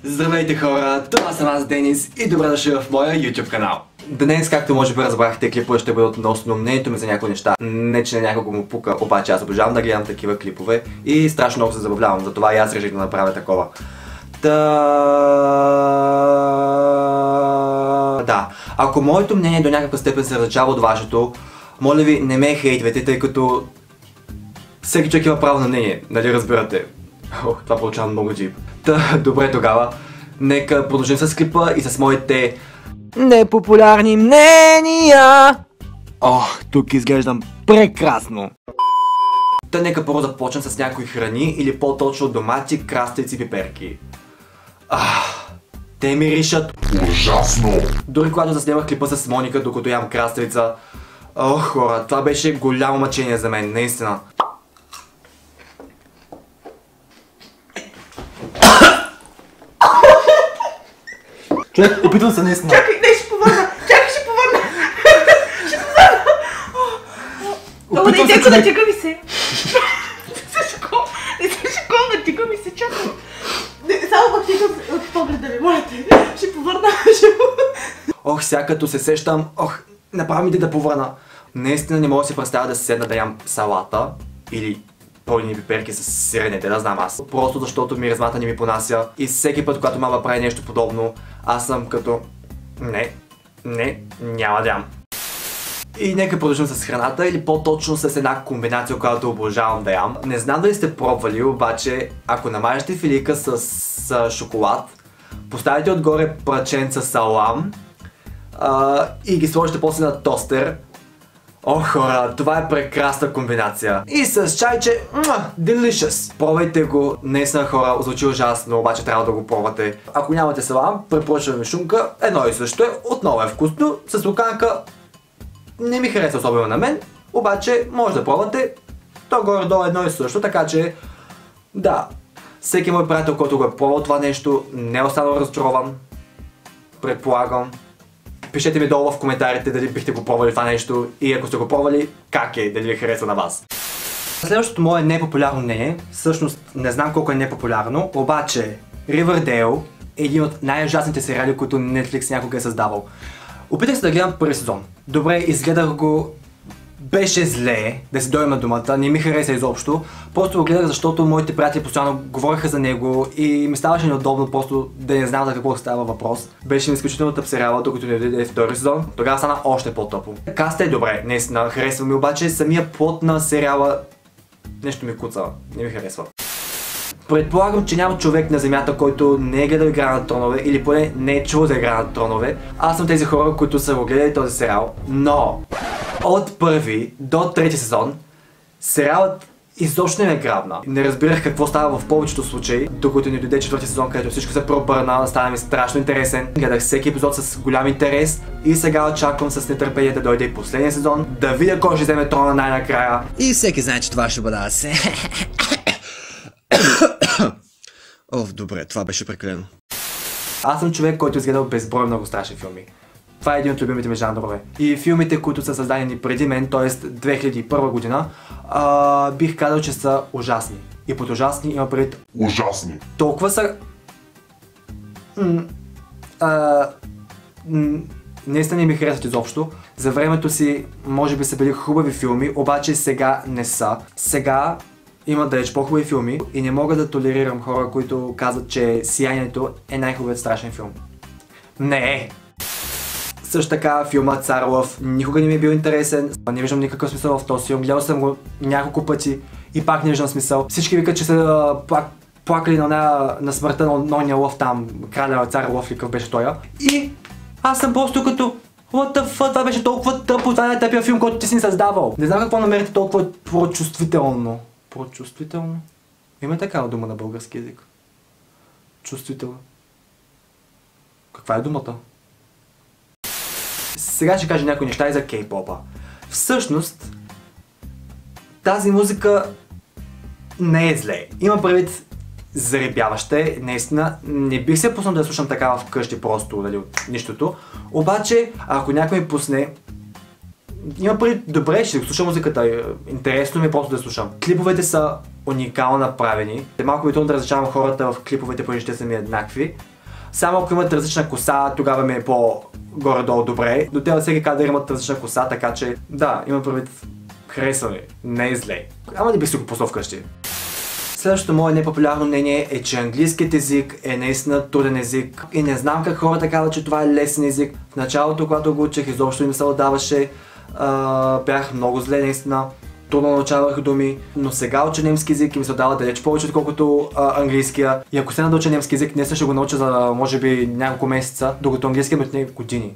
Здравейте хора, това съм аз Денис и добре дошли в моя YouTube канал. Днес, както може би разбрахте, клипове ще бъдат относно мнението ми за някои неща. Не че на някого му пука, обаче аз обожавам да гледам такива клипове и страшно много се забавлявам, затова и аз реших да направя такова. Да, ако моето мнение до някаква степен се различава от вашето, моля ви, не ме хейтвайте, тъй като всеки човек има право на мнение, нали разбирате? Това получавам много джип. Добре тогава, нека продължим с клипа и с моите непопулярни мнения. Тук изглеждам прекрасно. Нека първо започнем с някои храни или по-точно домати, краставици и пиперки. Те миришат ужасно. Дори когато заснемах клипа с Моника, докато ям краставица, хора, това беше голямо мъчение за мен, наистина. Човек, опитвам се наистина. Чакай, не, ще повърна! Ще повърна! Много не теко, натика ми се! Не се шокол, натика ми се, чакай! Само пък тика от погледа ми, моля те! Ще повърна! Сега като се сещам, направи ми да повърна. Наистина не мога да си представя да се седна да ям салата или пълнени пиперки с сирене, да знам аз. Просто защото миризмата не ми понася и всеки път, когато мама прави нещо подобно, аз съм като няма да ям. И нека продължим с храната или по-точно с една комбинация, която обожавам да ям. Не знам дали сте пробвали, обаче ако намажете филийка с шоколад, поставите отгоре праченца салам и ги сложите после на тостер. Хора, това е прекрасна комбинация. И с чайче, delicious! Пробвайте го, наистина хора, звучи ужасно, обаче трябва да го пробвате. Ако нямате салам, препоръчвам ви шунка, едно и също е, отново е вкусно, с луканка не ми харесва особено на мен, обаче може да пробвате, то горе-долу едно и също, така че да, всеки мой приятел, който го е пробвал това нещо, не е останал разочарован, предполагам. Пишете ми долу в коментарите дали бихте го пробвали това нещо и ако сте го пробвали, как е, дали ви харесва на вас. Следващото мое непопулярно мнение, всъщност не знам колко е непопулярно, обаче Ривърдейл е един от най-ужасните сериали, които Netflix някога е създавал. Опитах се да гледам първи сезон. Добре, изгледах го, беше зле, да си дойма думата, не ми хареса изобщо. Просто го гледах, защото моите приятели постоянно говориха за него и ми ставаше неудобно просто да не знам за какво става въпрос. Беше ми изключително тъп сериала, докато не дойде втори сезон. Тогава стана още по-тъпо. Каста е добре, наистина, харесва ми, обаче самия плот на сериала нещо ми куца, не ми харесва. Предполагам, че няма човек на земята, който не е гледал Игра на тронове или поне не е чул за Игра на тронове. Аз съм тези хора, които са го гледали този сериал, но от първи до трети сезон сериалът изобщо не ме грабна. Не разбирах какво става в повечето случаи, докато ни дойде четвърти сезон, където всичко се пробърна, стана ми страшно интересен. Гледах всеки епизод с голям интерес и сега очаквам с нетърпение да дойде и последния сезон, да видя кой ще вземе трона най-накрая. И всеки знае, че това ще бъда аз. Добре, това беше прекалено. Аз съм човек, който изгледал безброй много страшни филми. Това е един от любимите ми жанрове. И филмите, които са създадени преди мен, т.е. 2001 година, бих казал, че са ужасни. И под ужасни има предвид Ужасни. Толкова са... наистина не ми харесват изобщо. За времето си, може би са били хубави филми, обаче сега не са. Сега има далеч по-хубави филми и не мога да толерирам хора, които казват, че Сиянието е най-хубавият страшен филм. Не е! Също така филмът Цар Лъв никога не ми е бил интересен, не виждам никакъв смисъл в този филм, гледал съм го няколко пъти и пак не виждам смисъл. Всички викат, че са плакали на смъртта на ония лъв там, краля Цар Лъв ли какъв беше той. И аз съм просто като what the fuck, това беше толкова тъпо, това е най-тъпия филм, който ти си ни създавал. Не знам какво намерите толкова прочувствително. Прочувствително? Има такава дума на български език. Чувствително. Каква е думата? Сега ще кажа някои неща и за кей-попа. Всъщност, тази музика не е зле. Има предвид заребяваща, наистина. Не бих се пуснал да я слушам такава вкъщи просто, дали, от нищото. Обаче, ако някой ми пусне има пари, добре, ще слушам музиката, интересно ми е просто да слушам. Клиповете са уникално направени. Малко ми трудно да различавам хората в клиповете, понеже те са ми еднакви. Само ако имат различна коса, тогава ми е по-горе-долу добре. До те всеки кадър имат различна коса, така че да, имам предвид, харесва ми, не е зле. Ама не бих си го пуснал вкъщи. Следващото мое непопулярно мнение е, че английският език е наистина труден език и не знам как хората казват, че това е лесен език. В началото, когато го учех, изобщо не се отдаваше, бях много зле наистина, трудно научавах думи, но сега уча немски език и ми се отдава далеч повече отколкото английския. И ако се да уча немски език, днес ще го науча за може би няколко месеца, докато английския ми отне години.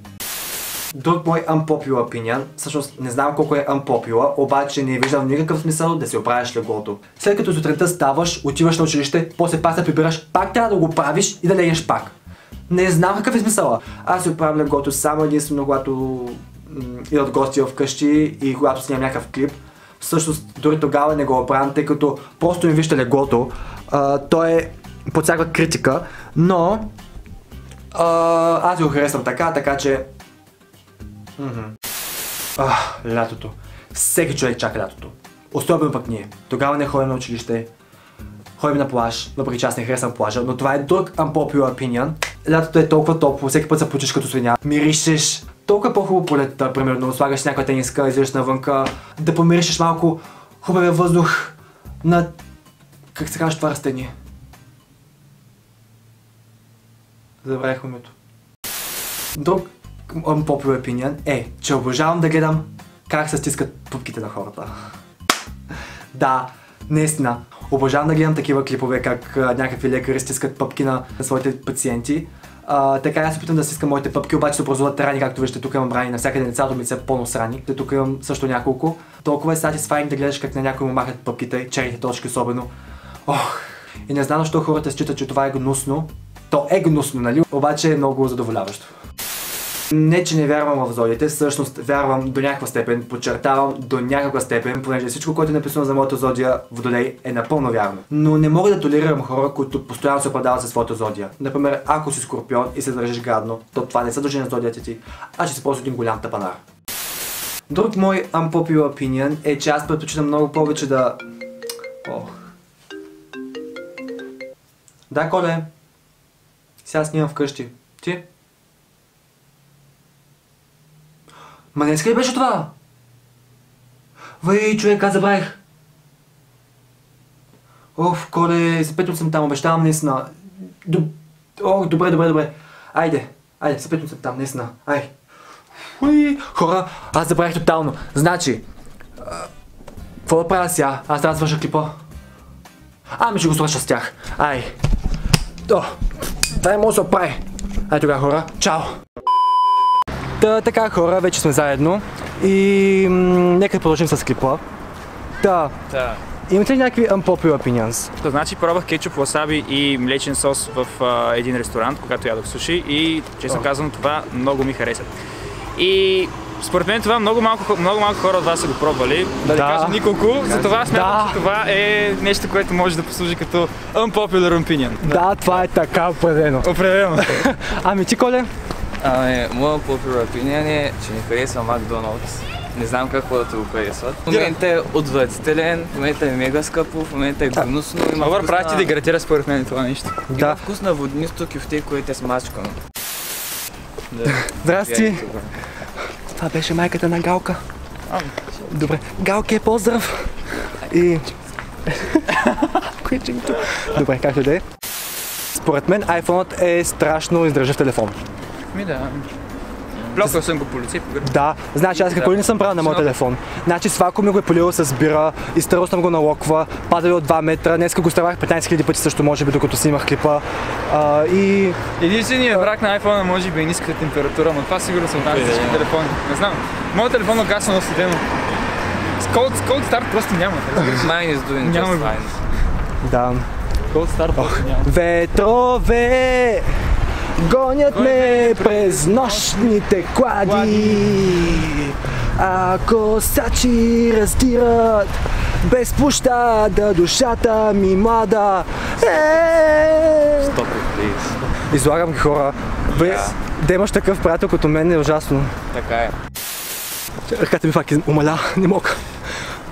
Друг мой unpopular opinion, всъщност не знам колко е unpopular, обаче не виждам никакъв смисъл да си оправиш леглото. След като сутринта ставаш, отиваш на училище, после пак се прибираш, пак трябва да го правиш и да легнеш пак. Не знам какъв е смисъла. Аз си оправям леглото само единствено когато идват гости вкъщи и когато снимам някакъв клип. Всъщност дори тогава не го оправям, тъй като просто ми вижте леглото. То е под всякаква критика, но аз го харесвам така че лятото. Всеки човек чака лятото. Особено пък ние. Тогава не ходим на училище, ходим на плаж, въпреки че аз не харесвам плажа, но това е друг unpopular opinion. Лятото е толкова топло, всеки път се почиш като свиня, миришеш. Толкова по-хубаво полета, примерно, слагаш някаква тениска, излизаш навънка, да помиришеш малко хубавия въздух на... Как се казва това растение? Забравих името. Друг unpopular opinion е, че обожавам да гледам как се стискат пупките на хората. Да, наистина. Обожавам да гледам такива клипове, как някакви лекари стискат пъпки на своите пациенти. Така аз се опитам да стискам моите пъпки, обаче се образуват рани, както виждате, тук имам рани, навсякъде лицето ми са пълно с рани. Тук имам също няколко. Толкова е satisfying да гледаш как на някой му махат пъпките, черните точки особено. Ох, и не знам защо хората считат, че това е гнусно. То е гнусно, нали? Обаче е много задоволяващо. Не, че не вярвам в зодиите, всъщност вярвам до някаква степен, подчертавам до някаква степен, понеже всичко, което е написано за моята зодия Водолей е напълно вярно. Но не мога да толерирам хора, които постоянно се оправдават със своята зодия. Например, ако си Скорпион и се държиш гадно, то това не са дължи на зодията ти, а ще си просто един голям тапанар. Друг мой unpopular opinion е, че аз предпочитам много повече да... Да, Коле. Сега снимам вкъщи. Ти? Ма днеска ли беше това? Вай, човек, аз забравих. Коле, за 5 минути съм там, обещавам наистина. Добре. Айде, за 5 минути съм там, наистина. Ай. Хора, аз забравих тотално. Значи, какво да правя сега? Аз трябва да свърша клипа. Ами ще го свърша с тях. Ай. Това може да се оправи. Ай тогава, хора, чао. Така, хора, вече сме заедно и нека продължим с клипа. Имате ли някакви unpopular opinions? Значи пробвах кетчуп, васаби и млечен сос в един ресторант, когато ядох суши и честно казвам това много ми хареса. И според мен това много малко хора от вас са го пробвали, да не кажа николко, затова смятам, че това е нещо, което може да послужи като unpopular opinion. Да, това е така определено. Определено. Ами ти, Коле? Моя unpopular opinion е, че не харесва Макдоналдс. Не знам как хората го харесват. В момента е отвратителен, в момента е мега скъпо, в момента е гнусно. Добър, прави ти да гратира според мен това нещо. Има вкус на воднисто кюфте, което е смачкано. Здрасти! Това беше майката на Галка. Добре, Галке, поздрав! И... Добре, както да е. Според мен iPhone-ът е страшно издръжлив телефон. Да. Плакал съм го по лице. Да, значи аз какво ли не съм правил на моят телефон. Значи свако ми го е полило с бира, изтървал съм го на локва, падали от 2 метра, днеска го ставах 15 000 пъти също може би, докато снимах клипа. Единственият враг на iPhone може би е ниската температура, но това сигурно съм знал всички телефони. Не знам, моят телефон е гаснал студено. Cold Start просто няма. Mine is doing just fine. Да. Cold Start просто няма. Ветрове гонят ме през нощните клади, а косачи раздират без пощада душата ми млада. Излагам ги, хора. Да имаш такъв приятел като мен е ужасно. Така е. Ръката ми пак умаля, не мога.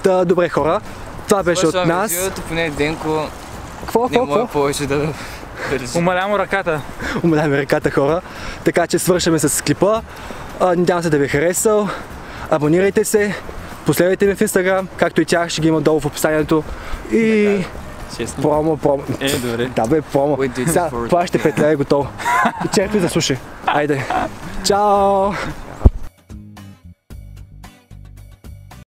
Та, добре хора, това беше от нас. Видеото, поне Денко Какво? не може повече да държи. Умалям ръката. Умаляме ръката хора. Така че свършваме с клипа. Надявам се да ви е харесал. Абонирайте се, последвайте ми в Instagram, както и тях ще ги има долу в описанието. И Честно. промо. Добре. Да бе, промо. Сега плащате 5 лева, готово. И черпи за суши. Айде. Чао!